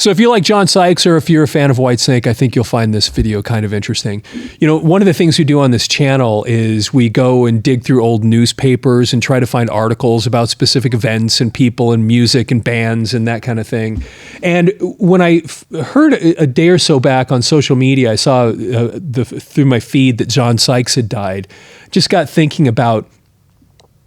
So if you like John Sykes or if you're a fan of Whitesnake, I think you'll find this video kind of interesting. You know, one of the things we do on this channel is we go and dig through old newspapers and try to find articles about specific events and people and music and bands and that kind of thing. And when I heard a day or so back on social media, I saw through my feed that John Sykes had died. Just got thinking about,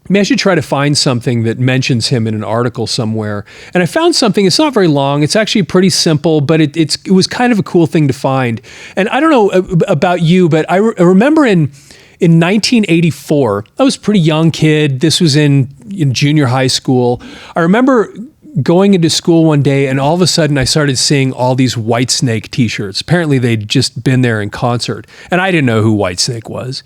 I should try to find something that mentions him in an article somewhere. And I found something. It's not very long. It's actually pretty simple, but it was kind of a cool thing to find. And I don't know about you, but I remember in 1984, I was a pretty young kid. This was in junior high school. I remember going into school one day and all of a sudden I started seeing all these Whitesnake t-shirts. Apparently they'd just been there in concert. And I didn't know who Whitesnake was.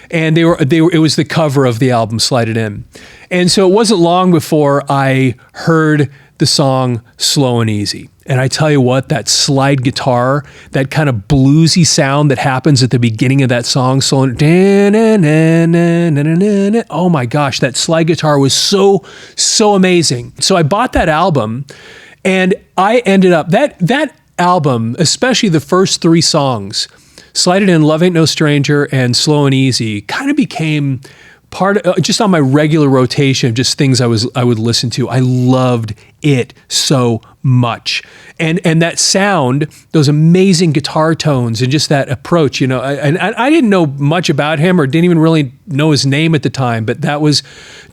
And it was the cover of the album Slide It In. And so it wasn't long before I heard the song Slow and Easy. And I tell you what, that slide guitar, that kind of bluesy sound that happens at the beginning of that song, oh my gosh, that slide guitar was so amazing. So I bought that album and I ended up, that album, especially the first three songs, Slide It In, Love Ain't No Stranger, and Slow and Easy, kind of became part of, just on my regular rotation of just things I would listen to. I loved it so much. And that sound, those amazing guitar tones and just that approach, and I didn't know much about him or didn't even really know his name at the time, but that was,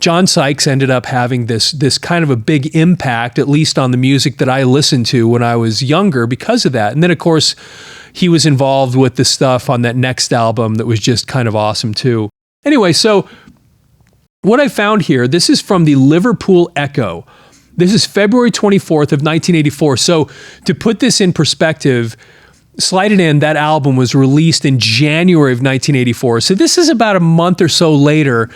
John Sykes ended up having this kind of a big impact, at least on the music that I listened to when I was younger because of that. And then of course, he was involved with the stuff on that next album that was just kind of awesome too. Anyway, so what I found here, this is from the Liverpool Echo. This is February 24th of 1984. So to put this in perspective, Slide It In, that album was released in January of 1984. So this is about a month or so later.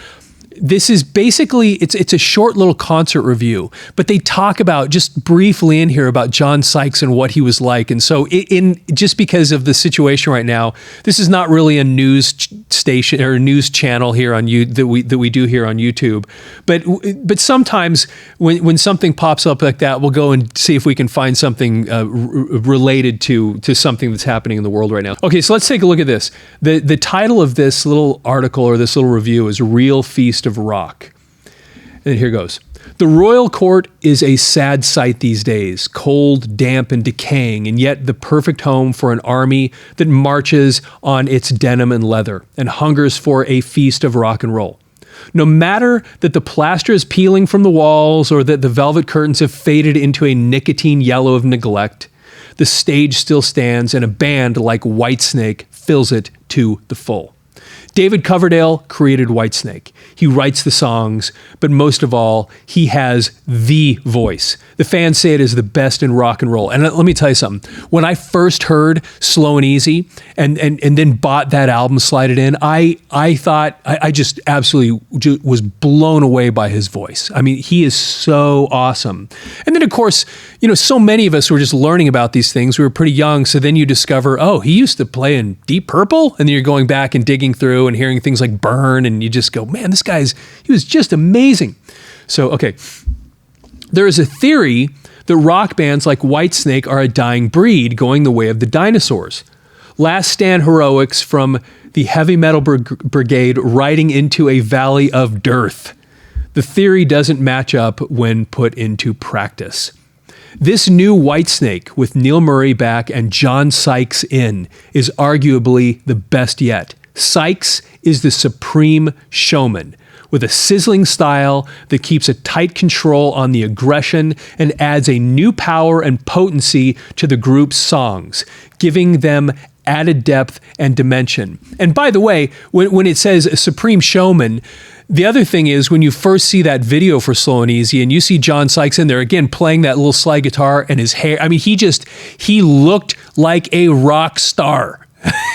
This is basically, it's a short little concert review, but they talk about just briefly in here about John Sykes and what he was like. And so just because of the situation right now, this is not really a news station or a news channel here on that we do here on YouTube. But sometimes when something pops up like that, we'll go and see if we can find something related to something that's happening in the world right now. Okay, so let's take a look at this. The title of this little article or this little review is Real Feast of Rock. And here goes. The royal court is a sad sight these days, cold, damp, and decaying, and yet the perfect home for an army that marches on its denim and leather and hungers for a feast of rock and roll. No matter that the plaster is peeling from the walls or that the velvet curtains have faded into a nicotine yellow of neglect, the stage still stands and a band like Whitesnake fills it to the full. David Coverdale created Whitesnake. He writes the songs, but most of all, he has the voice. The fans say it is the best in rock and roll. And let me tell you something. When I first heard Slow and Easy and then bought that album, Slide It In, I thought, I just absolutely was blown away by his voice. I mean, he is so awesome. And then of course, so many of us were just learning about these things. We were pretty young. So then you discover, oh, he used to play in Deep Purple. And then you're going back and digging through and hearing things like Burn, and you just go, man, he was just amazing. So, okay. There is a theory that rock bands like Whitesnake are a dying breed going the way of the dinosaurs. Last stand heroics from the heavy metal brigade riding into a valley of dearth. The theory doesn't match up when put into practice. This new Whitesnake with Neil Murray back and John Sykes in is arguably the best yet. Sykes is the supreme showman with a sizzling style that keeps a tight control on the aggression and adds a new power and potency to the group's songs, giving them added depth and dimension. And by the way, when it says a supreme showman, the other thing is when you first see that video for Slow and Easy and you see John Sykes in there, again, playing that little slide guitar and his hair, I mean, he looked like a rock star.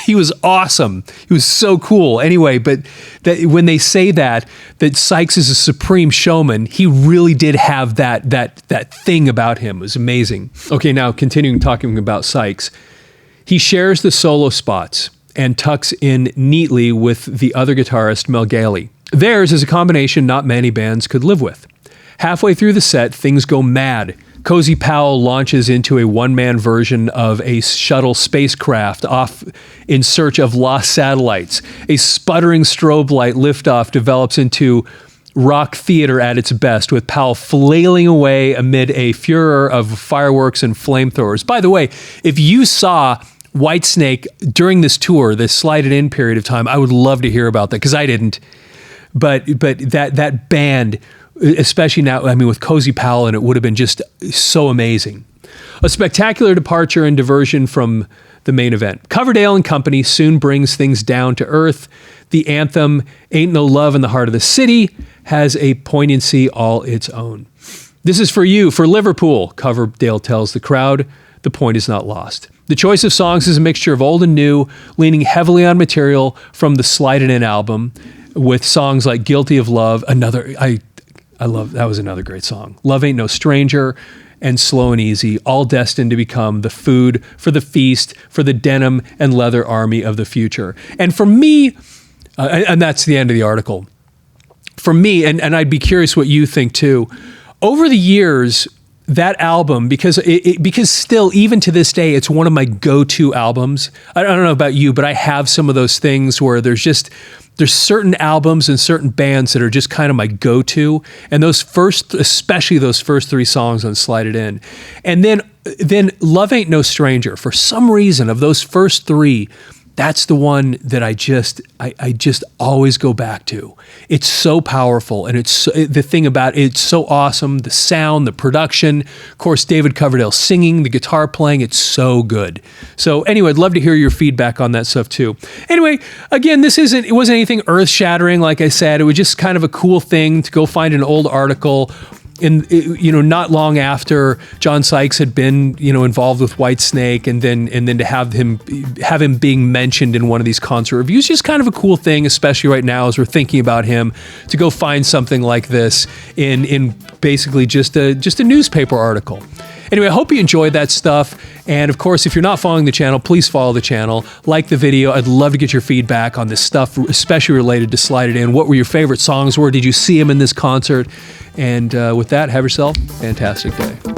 He was awesome. He was so cool. Anyway, but when they say that Sykes is a supreme showman, he really did have that thing about him. It was amazing. Okay, now continuing talking about Sykes. He shares the solo spots and tucks in neatly with the other guitarist, Mel Gailey. Theirs is a combination not many bands could live with. Halfway through the set, things go mad. Cozy Powell launches into a one-man version of a shuttle spacecraft off in search of lost satellites. A sputtering strobe light liftoff develops into rock theater at its best, with Powell flailing away amid a furor of fireworks and flamethrowers. By the way, if you saw Whitesnake during this tour, this Slide It In period of time, I would love to hear about that, because I didn't. But that band, especially now, I mean, with Cozy Powell, and it would have been just so amazing. A spectacular departure and diversion from the main event. Coverdale and Company soon brings things down to earth. The anthem, Ain't No Love in the Heart of the City, has a poignancy all its own. This is for you, for Liverpool, Coverdale tells the crowd. The point is not lost. The choice of songs is a mixture of old and new, leaning heavily on material from the Slide It In album, with songs like Guilty of Love, I love, that was another great song. Love Ain't No Stranger, and Slow and Easy, all destined to become the food for the feast for the denim and leather army of the future. And for me, and that's the end of the article. For me, and I'd be curious what you think too, over the years, that album, because still, even to this day, it's one of my go-to albums. I don't know about you, but I have some of those things where there's certain albums and certain bands that are just kind of my go-to. And especially those first three songs on Slide It In. And then Love Ain't No Stranger, for some reason, of those first three, that's the one that I just always go back to. It's so powerful, and the thing about it's so awesome. The sound, the production, of course, David Coverdale singing, the guitar playing, it's so good. So anyway, I'd love to hear your feedback on that stuff too. Anyway, again, it wasn't anything earth-shattering, like I said. It was just kind of a cool thing to go find an old article. And not long after John Sykes had been, involved with Whitesnake, and then to have him being mentioned in one of these concert reviews, just kind of a cool thing, especially right now as we're thinking about him, to go find something like this in basically just a newspaper article. Anyway, I hope you enjoyed that stuff. And of course, if you're not following the channel, please follow the channel. Like the video. I'd love to get your feedback on this stuff, especially related to Slide It In. What were your favorite songs? Where did you see him in this concert? And with that, have yourself a fantastic day.